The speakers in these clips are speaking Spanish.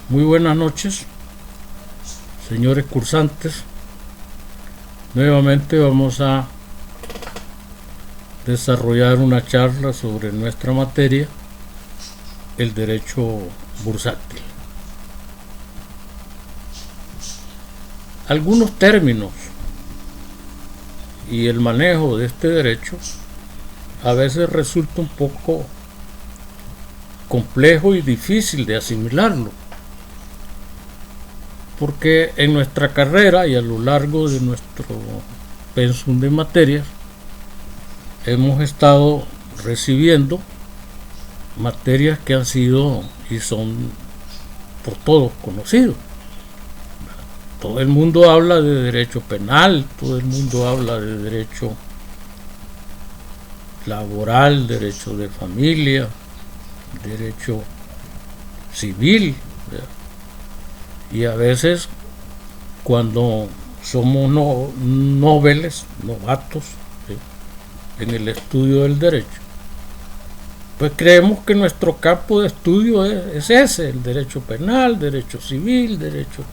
Muy buenas noches, señores cursantes. Nuevamente vamos a desarrollar una charla sobre nuestra materia, el derecho bursátil. Algunos términos y el manejo de este derecho a veces resulta un poco complejo y difícil de asimilarlo, porque en nuestra carrera y a lo largo de nuestro pensum de materias hemos estado recibiendo materias que han sido y son por todos conocidos. Todo el mundo habla de derecho penal, todo el mundo habla de derecho laboral, derecho de familia, derecho civil, ¿verdad? Y a veces cuando somos novatos en el estudio del derecho, pues creemos que nuestro campo de estudio es ese, el derecho penal, derecho civil, derecho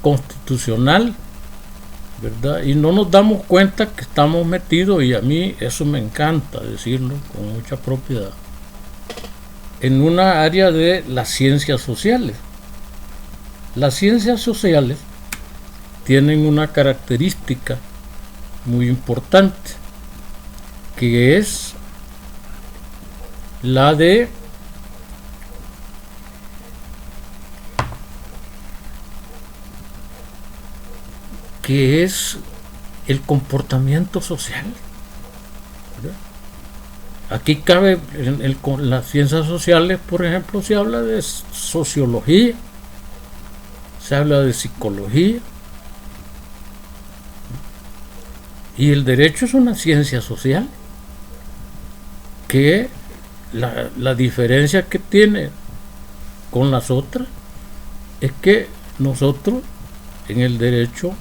constitucional, ¿verdad? Y no nos damos cuenta que estamos metidos, y a mí eso me encanta decirlo con mucha propiedad, en una área de las ciencias sociales. Las ciencias sociales tienen una característica muy importante, que es la de que es el comportamiento social, ¿verdad? Aquí cabe con las ciencias sociales, por ejemplo, se habla de sociología, se habla de psicología, y el derecho es una ciencia social que la diferencia que tiene con las otras es que nosotros en el derecho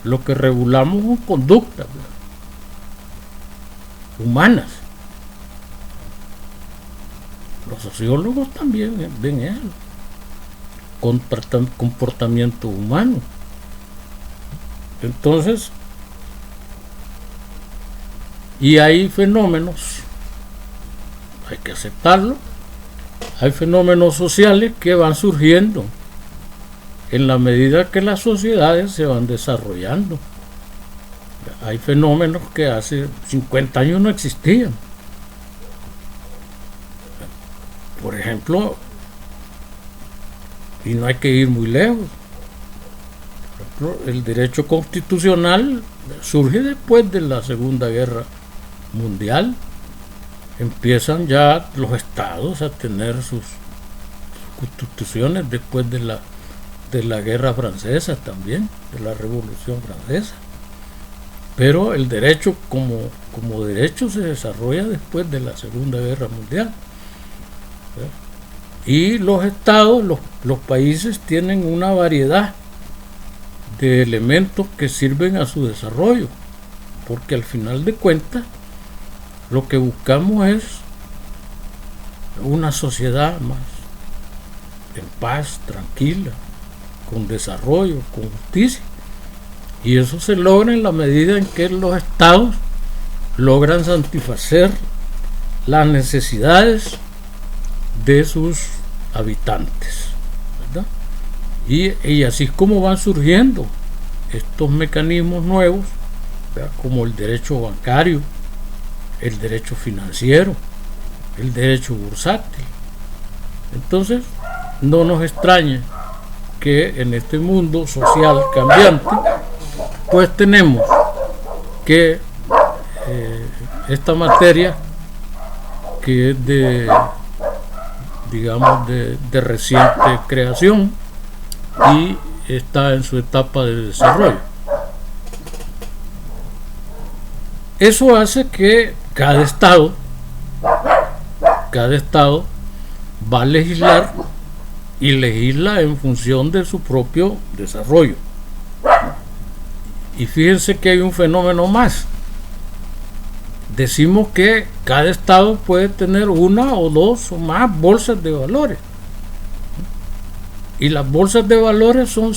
lo que regulamos son conductas, ¿verdad?, humanas. Los sociólogos también ven eso, comportamiento humano. Entonces, y hay fenómenos, hay que aceptarlo, hay fenómenos sociales que van surgiendo en la medida que las sociedades se van desarrollando. Hay fenómenos que hace 50 años no existían. Por ejemplo, y no hay que ir muy lejos, por ejemplo, el derecho constitucional surge después de la Segunda Guerra Mundial. Empiezan ya los estados a tener sus constituciones después de la Guerra Francesa, también de la Revolución Francesa. Pero el derecho como derecho se desarrolla después de la Segunda Guerra Mundial. Y los estados, los países tienen una variedad de elementos que sirven a su desarrollo, porque al final de cuentas lo que buscamos es una sociedad más en paz, tranquila, con desarrollo, con justicia, y eso se logra en la medida en que los estados logran satisfacer las necesidades de sus habitantes, ¿verdad? Y así es como van surgiendo estos mecanismos nuevos, ¿verdad?, como el derecho bancario, el derecho financiero, el derecho bursátil. Entonces, no nos extraña que en este mundo social cambiante, pues tenemos que esta materia, que es de reciente creación y está en su etapa de desarrollo. Eso hace que cada estado va a legislar y legisla en función de su propio desarrollo. Y fíjense que hay un fenómeno más. Decimos que cada estado puede tener una o dos o más bolsas de valores. Y las bolsas de valores son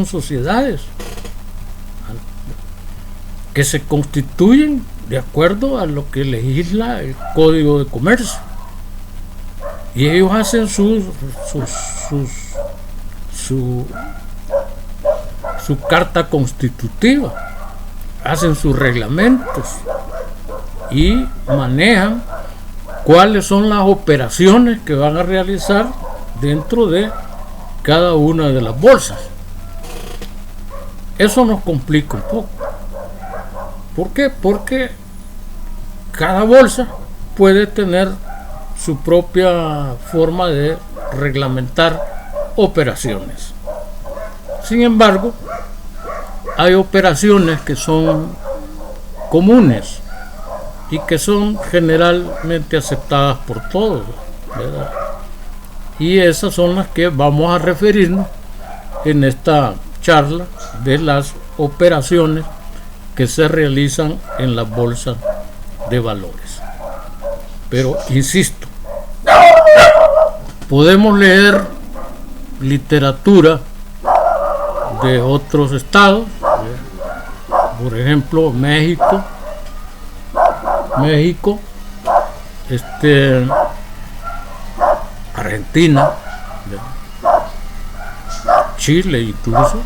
sociedades que se constituyen de acuerdo a lo que legisla el Código de Comercio. Y ellos hacen su carta constitutiva, hacen sus reglamentos y manejan cuáles son las operaciones que van a realizar dentro de cada una de las bolsas. Eso nos complica un poco. ¿Por qué? Porque cada bolsa puede tener su propia forma de reglamentar operaciones. Sin embargo, hay operaciones que son comunes y que son generalmente aceptadas por todos, ¿verdad? Y esas son las que vamos a referirnos en esta charla de las operaciones que se realizan en las bolsas de valores. Pero insisto, podemos leer literatura de otros estados, por ejemplo México, Argentina, Chile incluso,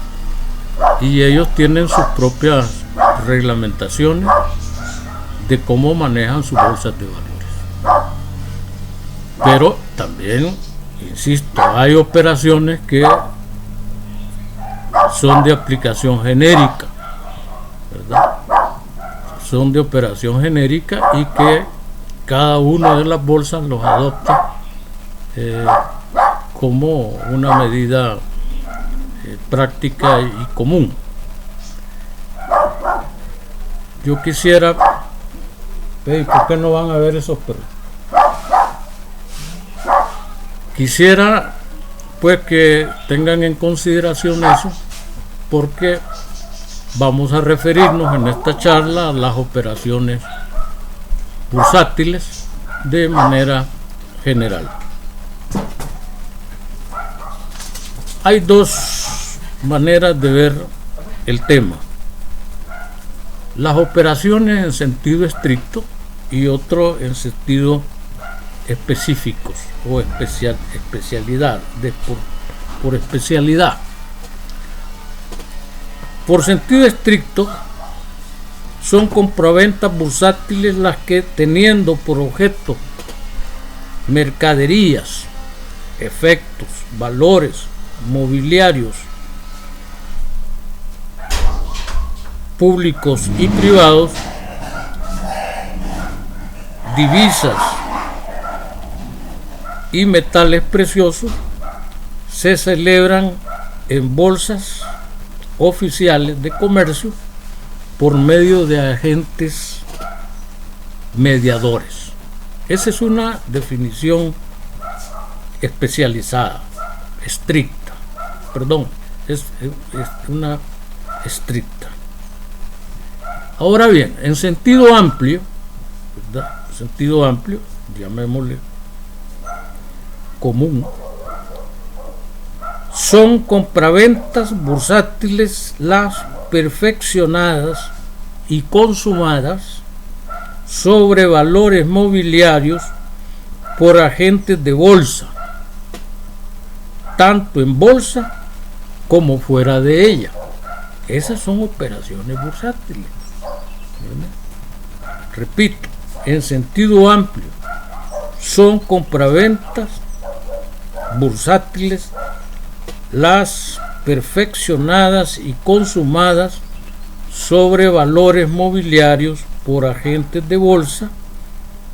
y ellos tienen sus propias reglamentaciones de cómo manejan sus bolsas de valores. Pero también, insisto, hay operaciones que son de aplicación genérica, ¿verdad? Son de operación genérica y que cada una de las bolsas los adopta como una medida práctica y común. Yo quisiera, ¿por qué no van a ver esos perros? Quisiera pues que tengan en consideración eso, porque vamos a referirnos en esta charla a las operaciones bursátiles de manera general. Hay dos maneras de ver el tema: las operaciones en sentido estricto y otro en sentido específicos o especialidad, por especialidad. Por sentido estricto, son compraventas bursátiles las que, teniendo por objeto mercaderías, efectos, valores, mobiliarios públicos y privados, divisas y metales preciosos, se celebran en bolsas oficiales de comercio por medio de agentes mediadores. Esa es una definición especializada, estricta, es una estricta. Ahora bien, en sentido amplio, ¿verdad? Sentido amplio, llamémosle común, son compraventas bursátiles las perfeccionadas y consumadas sobre valores mobiliarios por agentes de bolsa, tanto en bolsa como fuera de ella. Esas son operaciones bursátiles. Repito, en sentido amplio, son compraventas bursátiles las perfeccionadas y consumadas sobre valores mobiliarios por agentes de bolsa,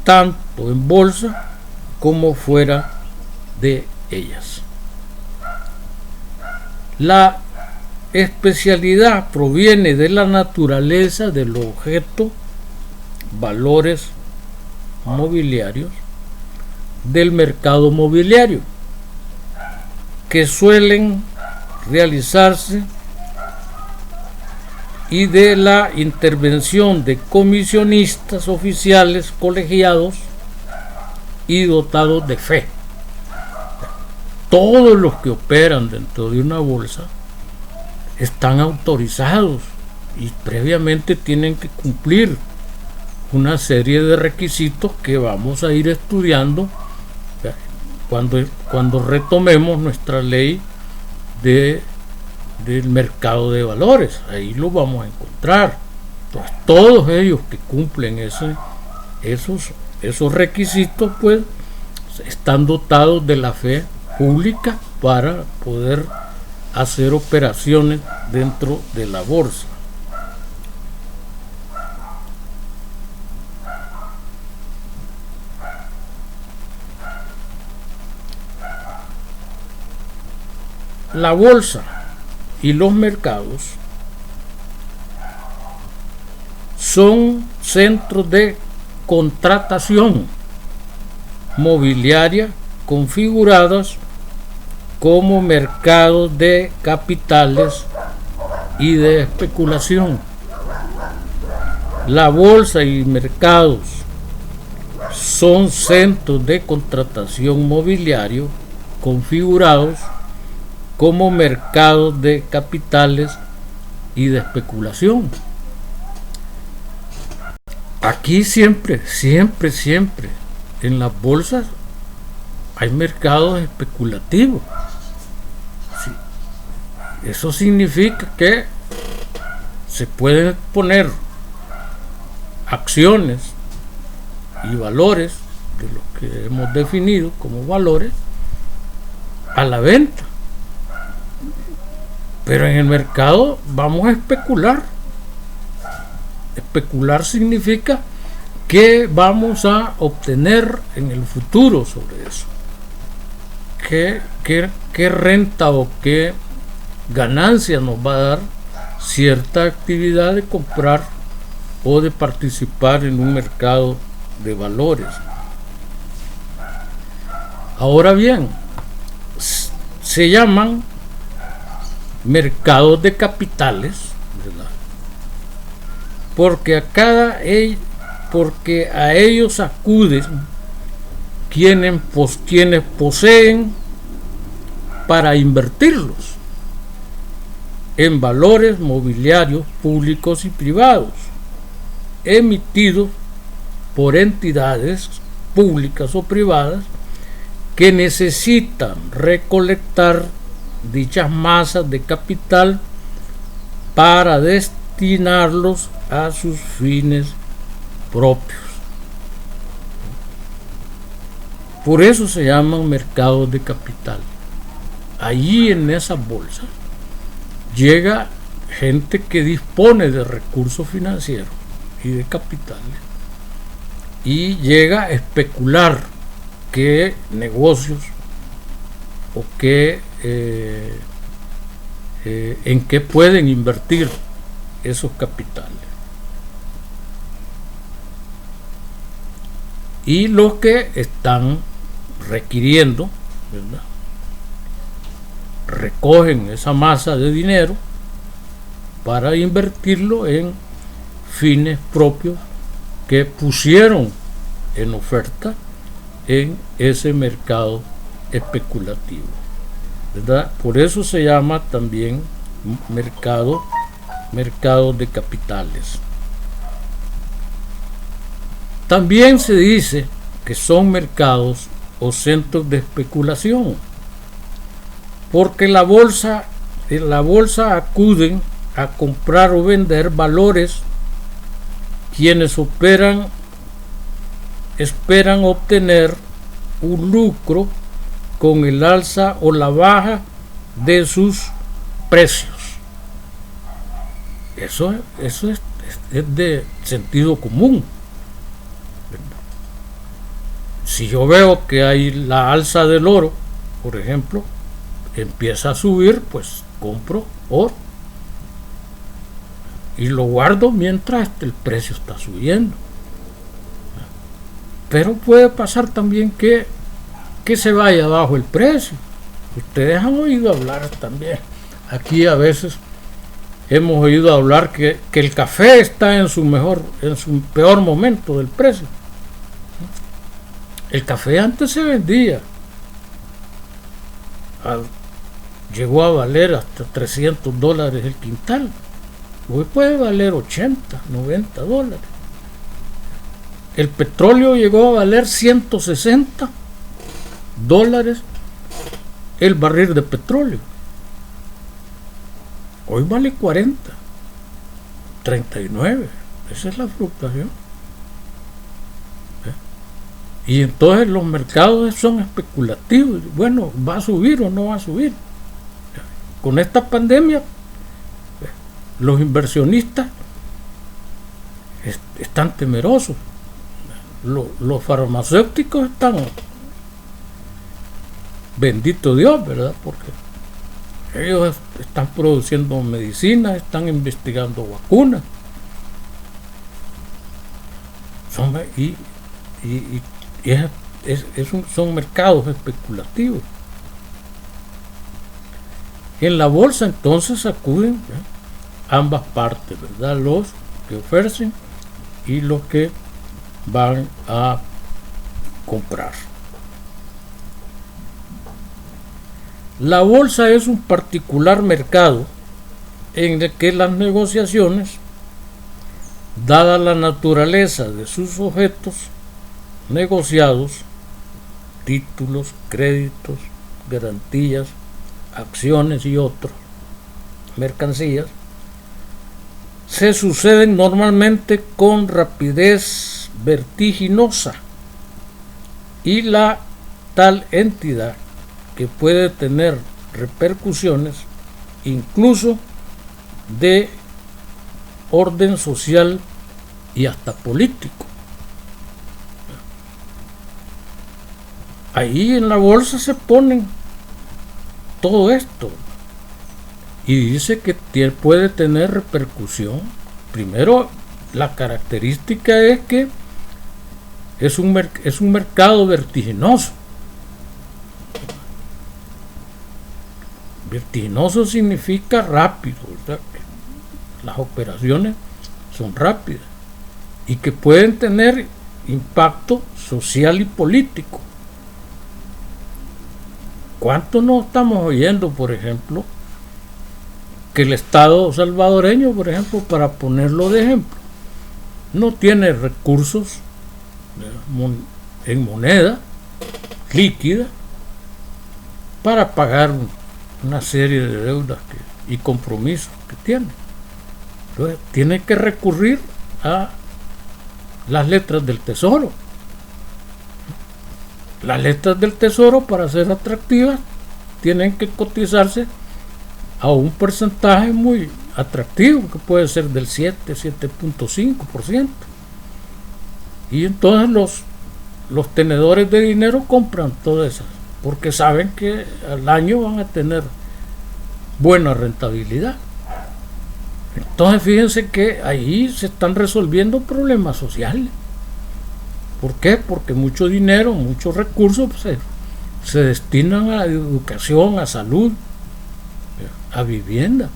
tanto en bolsa como fuera de ellas. La especialidad proviene de la naturaleza del objeto, valores mobiliarios del mercado mobiliario, que suelen realizarse, y de la intervención de comisionistas oficiales colegiados y dotados de fe. todos los que operan dentro de una bolsa están autorizados y previamente tienen que cumplir una serie de requisitos que vamos a ir estudiando cuando retomemos nuestra ley del mercado de valores. Ahí lo vamos a encontrar. Entonces, todos ellos que cumplen esos requisitos, pues están dotados de la fe pública para poder hacer operaciones dentro de la bolsa. La bolsa y los mercados son centros de contratación mobiliaria configurados como mercados de capitales y de especulación. La bolsa y mercados son centros de contratación mobiliario configurados como mercados de capitales y de especulación. Aquí siempre en las bolsas hay mercados especulativos. Sí. Eso significa que se pueden poner acciones y valores de los que hemos definido como valores a la venta. Pero en el mercado vamos a especular. Especular significa qué vamos a obtener en el futuro sobre eso. ¿Qué renta o qué ganancia nos va a dar cierta actividad de comprar o de participar en un mercado de valores? Ahora bien, se llaman mercados de capitales, ¿verdad? Porque a ellos acuden quienes poseen para invertirlos en valores mobiliarios públicos y privados emitidos por entidades públicas o privadas que necesitan recolectar dichas masas de capital para destinarlos a sus fines propios. Por eso se llaman mercados de capital. Allí en esas bolsas llega gente que dispone de recursos financieros y de capitales y llega a especular qué negocios o en qué pueden invertir esos capitales. Y los que están requiriendo, ¿verdad?, recogen esa masa de dinero para invertirlo en fines propios que pusieron en oferta en ese mercado especulativo, ¿verdad? Por eso se llama también mercado de capitales. También se dice que son mercados o centros de especulación, porque en la bolsa acuden a comprar o vender valores quienes esperan obtener un lucro con el alza o la baja de sus precios. Eso es de sentido común. Si yo veo que hay la alza del oro, por ejemplo, empieza a subir, pues compro oro y lo guardo mientras el precio está subiendo. Pero puede pasar también que se vaya abajo el precio. Ustedes han oído hablar también. Aquí a veces hemos oído hablar que el café está en su peor momento del precio. El café antes se vendía llegó a valer hasta $300 el quintal. Hoy puede valer 80, 90 dólares. El petróleo llegó a valer $160 el barril de petróleo. Hoy vale 40, 39. Esa es la fluctuación. Y entonces los mercados son especulativos. Bueno, ¿va a subir o no va a subir? Con esta pandemia, los inversionistas están temerosos. Los farmacéuticos están, bendito Dios, ¿verdad? Porque ellos están produciendo medicinas, están investigando vacunas. Son mercados especulativos. En la bolsa entonces acuden ambas partes, ¿verdad? Los que ofrecen y los que van a comprar. La bolsa es un particular mercado en el que las negociaciones, dada la naturaleza de sus objetos negociados, títulos, créditos, garantías, acciones y otros, mercancías, se suceden normalmente con rapidez vertiginosa, y la tal entidad que puede tener repercusiones incluso de orden social y hasta político. Ahí en la bolsa se ponen todo esto y dice que puede tener repercusión. Primero, la característica es que es un mercado vertiginoso. Vertiginoso significa rápido, ¿verdad? Las operaciones son rápidas y que pueden tener impacto social y político. ¿Cuánto no estamos oyendo, por ejemplo, que el Estado salvadoreño, por ejemplo, para ponerlo de ejemplo, no tiene recursos en moneda líquida para pagar una serie de deudas y compromisos que tiene? Entonces tiene que recurrir a las letras del tesoro. Las letras del tesoro, para ser atractivas, tienen que cotizarse a un porcentaje muy atractivo, que puede ser del 7.5%. Y entonces los tenedores de dinero compran todas esas, porque saben que al año van a tener buena rentabilidad. Entonces fíjense que ahí se están resolviendo problemas sociales. ¿Por qué? Porque mucho dinero, muchos recursos se destinan a educación, a salud, a vivienda.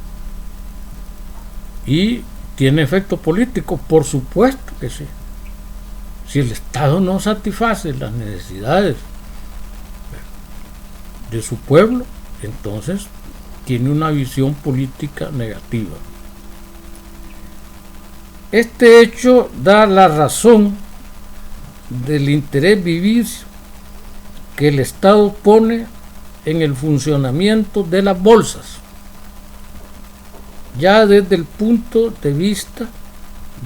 Y tiene efecto político, por supuesto que sí. Si el Estado no satisface las necesidades de su pueblo, entonces tiene una visión política negativa. Este hecho da la razón del interés vivicio que el Estado pone en el funcionamiento de las bolsas, ya desde el punto de vista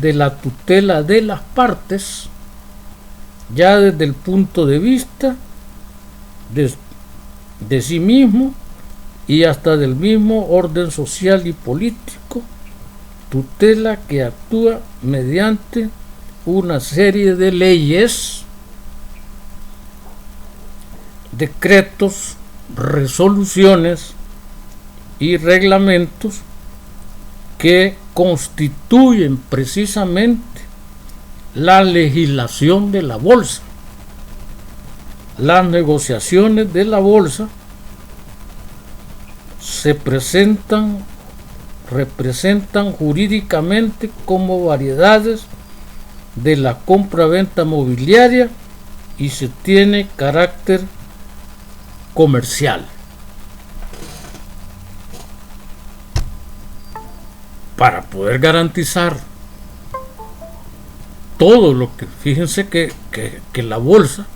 de la tutela de las partes, ya desde el punto de vista de sí mismo y hasta del mismo orden social y político, tutela que actúa mediante una serie de leyes, decretos, resoluciones y reglamentos que constituyen precisamente la legislación de la bolsa. Las negociaciones de la bolsa representan jurídicamente como variedades de la compra-venta mobiliaria y se tiene carácter comercial. para poder garantizar todo lo que, fíjense que la bolsa,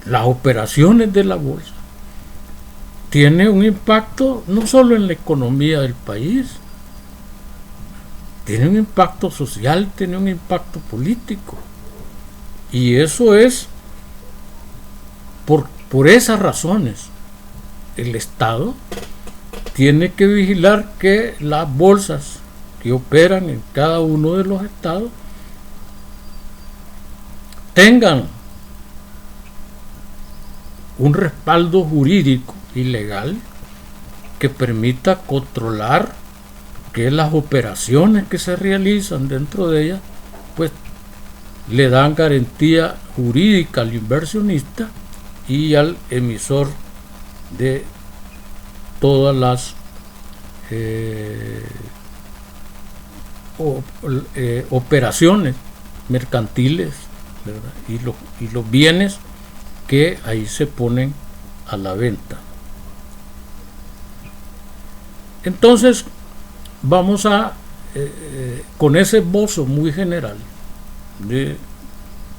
las operaciones de la bolsa, tiene un impacto no solo en la economía del país, tiene un impacto social, tiene un impacto político. Y eso es por esas razones. El Estado tiene que vigilar que las bolsas que operan en cada uno de los estados tengan un respaldo jurídico y legal que permita controlar que las operaciones que se realizan dentro de ellas pues le dan garantía jurídica al inversionista y al emisor de todas las operaciones mercantiles, ¿verdad? Y los bienes que ahí se ponen a la venta. Entonces vamos a con ese esbozo muy general de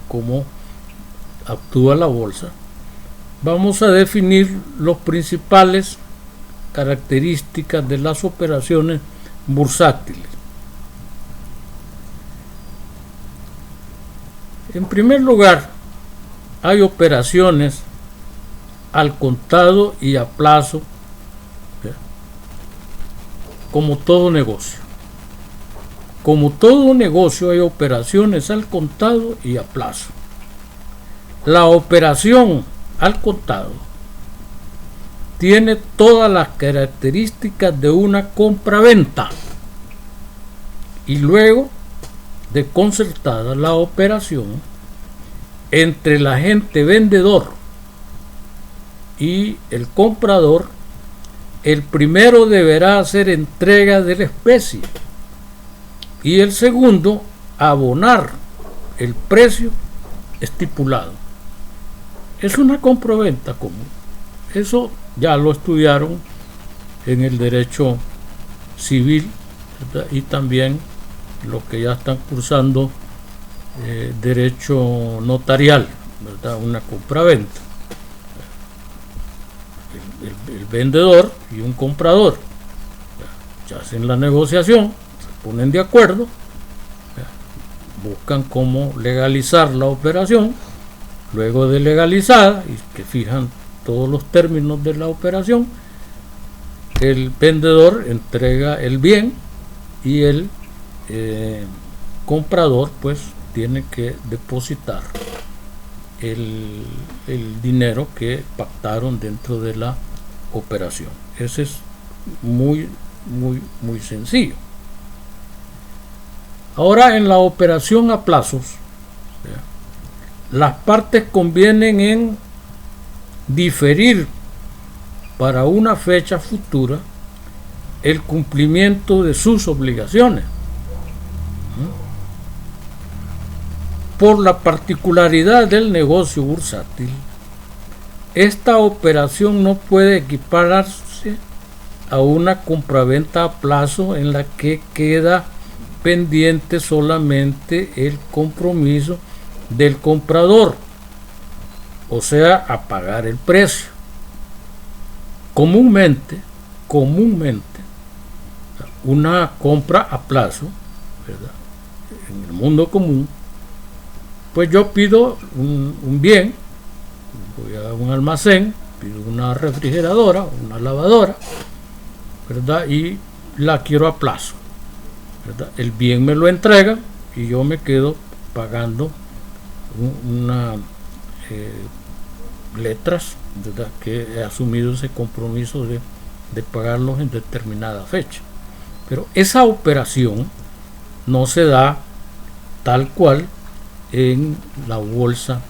cómo actúa la bolsa, vamos a definir las principales características de las operaciones bursátiles. En primer lugar, hay operaciones al contado y a plazo, como todo negocio. Como todo negocio hay operaciones al contado y a plazo. La operación al contado tiene todas las características de una compra-venta y luego de concertada la operación entre el agente vendedor y el comprador, el primero deberá hacer entrega de la especie y el segundo abonar el precio estipulado. Es una compraventa común. Eso ya lo estudiaron en el derecho civil, ¿verdad? Y también los que ya están cursando derecho notarial, ¿verdad? Una compraventa. El vendedor y un comprador ya hacen la negociación, se ponen de acuerdo, buscan cómo legalizar la operación. Luego de legalizada y que fijan todos los términos de la operación, el vendedor entrega el bien y el comprador pues tiene que depositar el dinero que pactaron dentro de la operación. Ese es muy sencillo. Ahora, en la operación a plazos, las partes convienen en diferir para una fecha futura el cumplimiento de sus obligaciones. Por la particularidad del negocio bursátil, esta operación no puede equipararse a una compraventa a plazo en la que queda pendiente solamente el compromiso del comprador, o sea, a pagar el precio. Comúnmente, una compra a plazo, ¿verdad? En el mundo común, pues yo pido un bien, voy a un almacén, pido una refrigeradora, una lavadora, ¿verdad? Y la quiero a plazo, ¿verdad? El bien me lo entregan y yo me quedo pagando una letras, ¿verdad? Que he asumido ese compromiso de pagarlos en determinada fecha. Pero esa operación no se da tal cual en la bolsa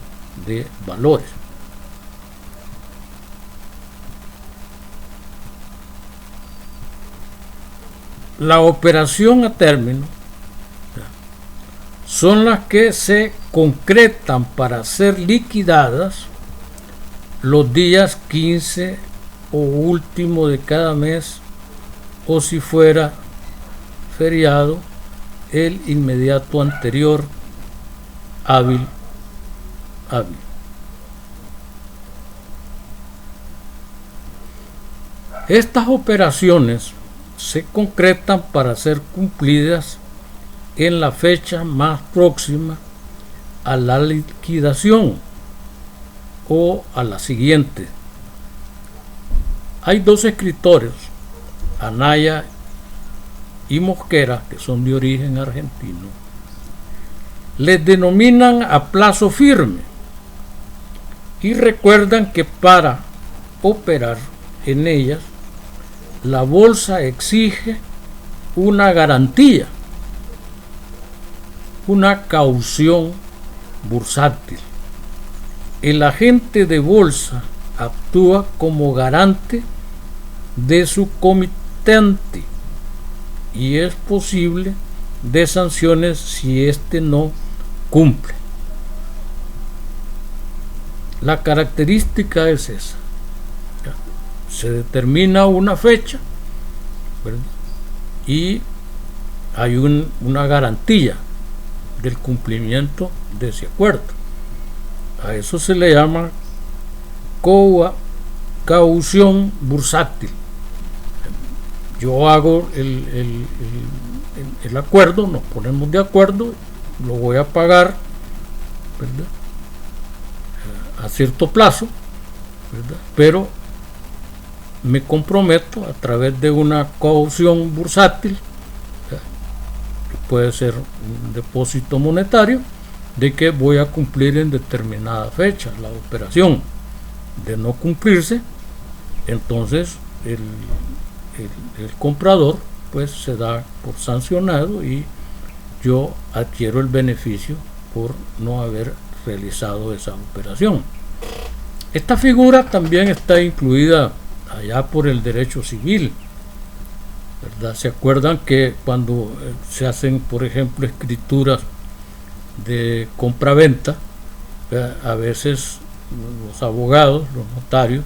de valores. La operación a término son las que se concretan para ser liquidadas los días 15 o último de cada mes o si fuera feriado el inmediato anterior hábil. Estas operaciones se concretan para ser cumplidas en la fecha más próxima a la liquidación o a la siguiente. Hay dos escritores, Anaya y Mosquera, que son de origen argentino. Les denominan a plazo firme y recuerdan que para operar en ellas la bolsa exige una garantía, una caución bursátil. El agente de bolsa actúa como garante de su comitente y es posible de sanciones si éste no cumple. La característica es esa. Se determina una fecha, ¿verdad? Y hay una garantía del cumplimiento de ese acuerdo. A eso se le llama caución bursátil. Yo hago el acuerdo, nos ponemos de acuerdo, lo voy a pagar, ¿verdad?, a cierto plazo, ¿verdad?, pero me comprometo a través de una caución bursátil, ¿verdad?, que puede ser un depósito monetario, de que voy a cumplir en determinada fecha la operación. De no cumplirse, entonces el comprador pues se da por sancionado y yo adquiero el beneficio por no haber realizado esa operación. Esta figura también está incluida allá por el derecho civil, ¿verdad? Se acuerdan que cuando se hacen, por ejemplo, escrituras de compraventa, a veces los abogados, los notarios,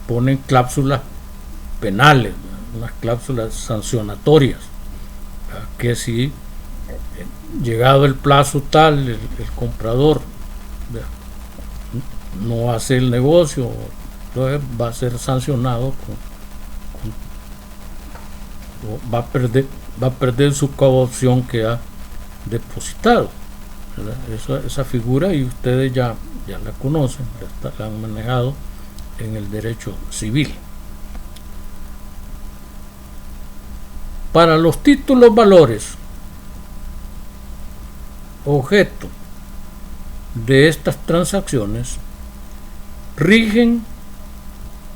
ponen cláusulas penales, unas cláusulas sancionatorias, que si llegado el plazo tal, el comprador no hace el negocio, entonces va a ser sancionado va a perder su caución que ha depositado, ¿verdad? Esa figura, y ustedes ya la conocen, la han manejado en el derecho civil. Para los títulos valores objeto de estas transacciones rigen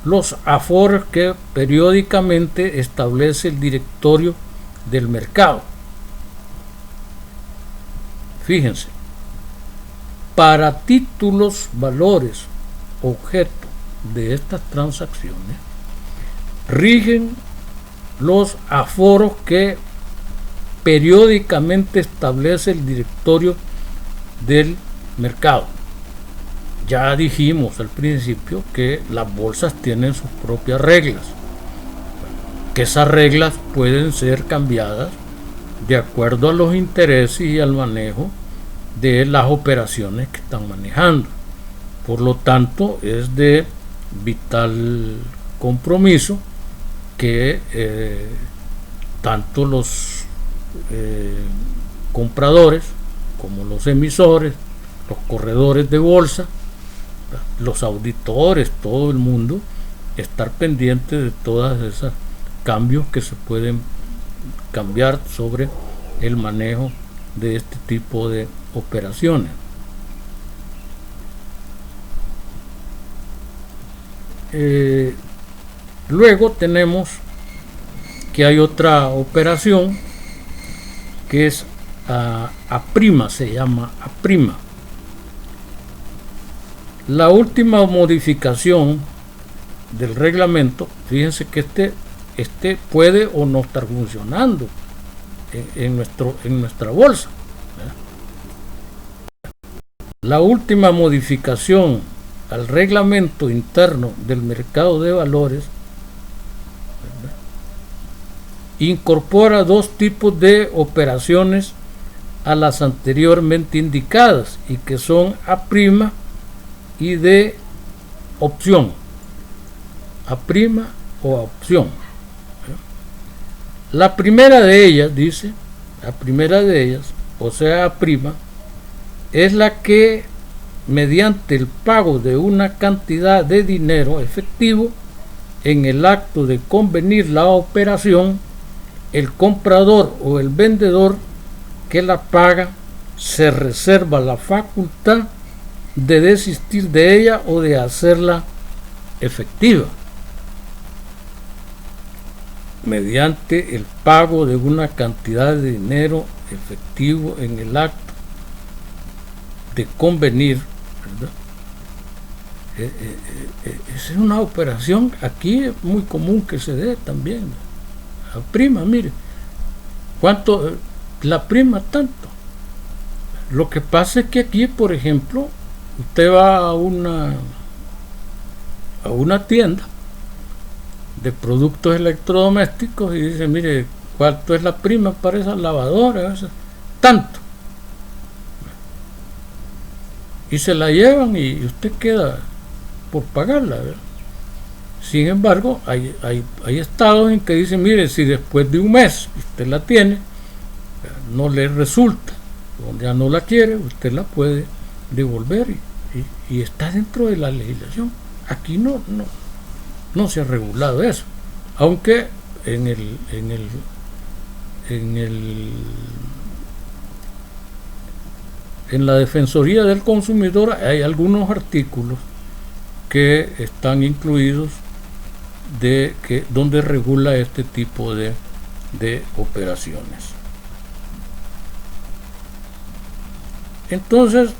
los aforos que periódicamente establece el directorio del mercado. Fíjense, para títulos valores objeto de estas transacciones rigen los aforos que periódicamente establece el directorio del mercado. Ya dijimos al principio que las bolsas tienen sus propias reglas, que esas reglas pueden ser cambiadas de acuerdo a los intereses y al manejo de las operaciones que están manejando. Por lo tanto, es de vital compromiso que tanto los compradores como los emisores, los corredores de bolsa, los auditores, todo el mundo, estar pendiente de todas esas cambios que se pueden cambiar sobre el manejo de este tipo de operaciones. Luego tenemos que hay otra operación que es a prima, se llama a prima. La última modificación del reglamento, fíjense que este puede o no estar funcionando en nuestra bolsa, ¿verdad? La última modificación al reglamento interno del mercado de valores, ¿verdad?, incorpora dos tipos de operaciones a las anteriormente indicadas y que son A' y de opción. A' o a opción. La primera de ellas, dice, la primera de ellas, o sea A', es la que mediante el pago de una cantidad de dinero efectivo en el acto de convenir la operación, el comprador o el vendedor que la paga se reserva la facultad de desistir de ella o de hacerla efectiva mediante el pago de una cantidad de dinero efectivo en el acto de convenir, ¿verdad? Esa es una operación aquí es muy común que se dé también. La prima, mire, ¿cuánto? La prima tanto. Lo que pasa es que aquí, por ejemplo, usted va a una tienda de productos electrodomésticos y dice, mire, ¿cuánto es la prima para esa lavadora? Tanto. Y se la llevan y usted queda por pagarla, ¿verdad? Sin embargo, hay estados en que dicen, mire, si después de un mes usted la tiene, no le resulta, o ya no la quiere, usted la puede devolver y está dentro de la legislación. Aquí no se ha regulado eso, aunque en la Defensoría del Consumidor hay algunos artículos que están incluidos donde regula este tipo de operaciones. Entonces,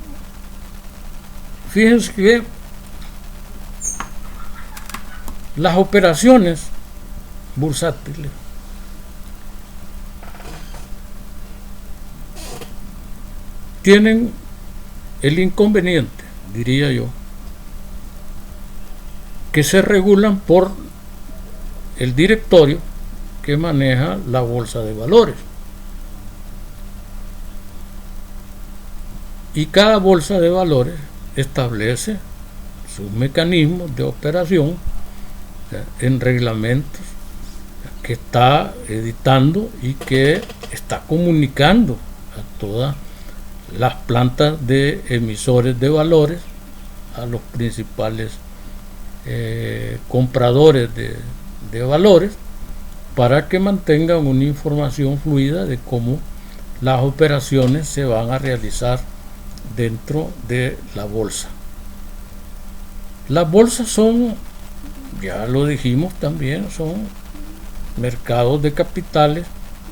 fíjense que las operaciones bursátiles tienen el inconveniente, diría yo, que se regulan por el directorio que maneja la bolsa de valores. Y cada bolsa de valores establece sus mecanismos de operación en reglamentos que está editando y que está comunicando a todas las plantas de emisores de valores, a los principales compradores de valores, para que mantengan una información fluida de cómo las operaciones se van a realizar dentro de la bolsa. Las bolsas son, ya lo dijimos también, son mercados de capitales,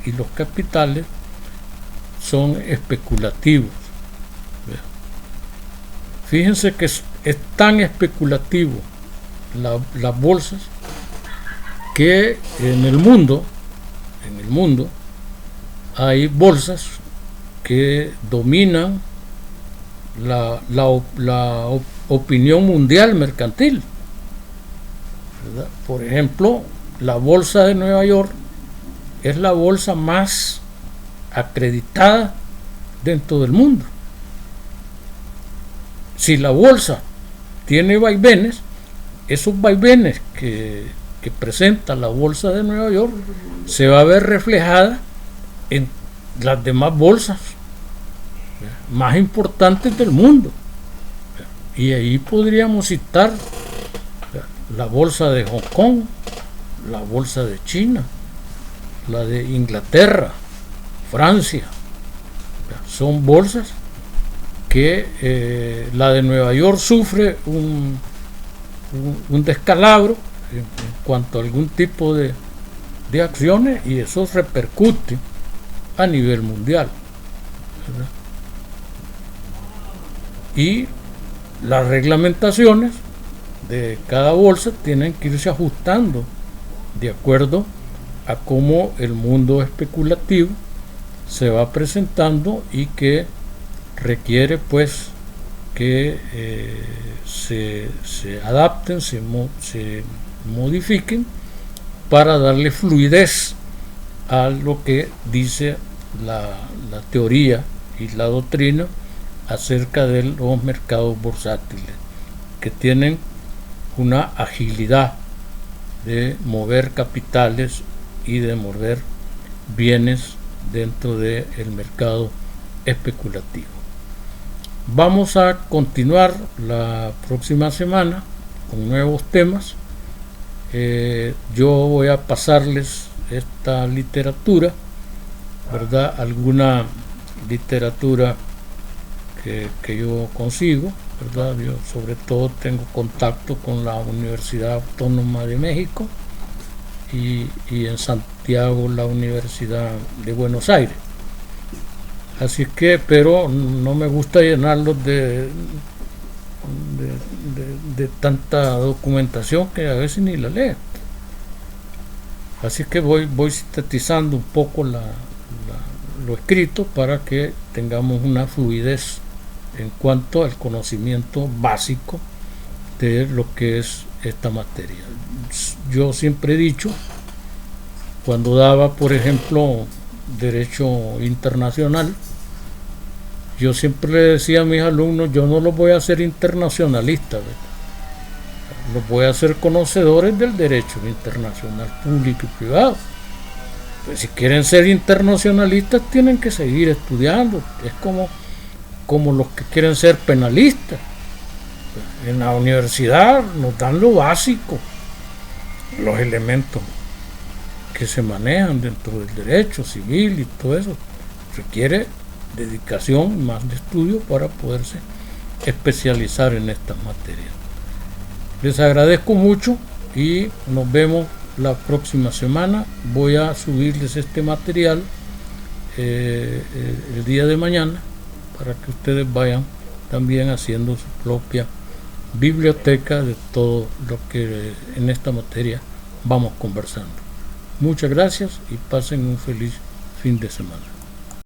y los capitales son especulativos. Fíjense que es tan especulativo las bolsas que en el mundo hay bolsas que dominan la opinión mundial mercantil, ¿verdad? Por ejemplo, la bolsa de Nueva York es la bolsa más acreditada dentro del mundo. Si la bolsa tiene vaivenes, esos vaivenes que presenta la bolsa de Nueva York se va a ver reflejada en las demás bolsas más importantes del mundo. Y ahí podríamos citar la bolsa de Hong Kong, la bolsa de China, la de Inglaterra, Francia. Son bolsas que la de Nueva York sufre un descalabro en cuanto a algún tipo de acciones, y eso repercute a nivel mundial, ¿verdad? Y las reglamentaciones de cada bolsa tienen que irse ajustando de acuerdo a cómo el mundo especulativo se va presentando, y que requiere pues que se adapten, se modifiquen para darle fluidez a lo que dice la teoría y la doctrina acerca de los mercados bursátiles, que tienen una agilidad de mover capitales y de mover bienes dentro del mercado especulativo. Vamos a continuar la próxima semana con nuevos temas. Yo voy a pasarles esta literatura, ¿verdad? Alguna literatura que yo consigo, ¿verdad? Yo sobre todo tengo contacto con la Universidad Autónoma de México y en Santiago la Universidad de Buenos Aires. Así que, pero no me gusta llenarlos de tanta documentación que a veces ni la leo. Así que voy sintetizando un poco lo escrito para que tengamos una fluidez en cuanto al conocimiento básico de lo que es esta materia. Yo siempre he dicho, cuando daba, por ejemplo, derecho internacional, yo siempre le decía a mis alumnos, yo no los voy a hacer internacionalistas, ¿verdad? Los voy a hacer conocedores del derecho internacional público y privado. Pues si quieren ser internacionalistas tienen que seguir estudiando. Es como los que quieren ser penalistas. En la universidad nos dan lo básico, los elementos que se manejan dentro del derecho civil y todo eso. Requiere dedicación, más de estudio para poderse especializar en estas materias. Les agradezco mucho y nos vemos la próxima semana. Voy a subirles este material el día de mañana para que ustedes vayan también haciendo su propia biblioteca de todo lo que en esta materia vamos conversando. Muchas gracias y pasen un feliz fin de semana.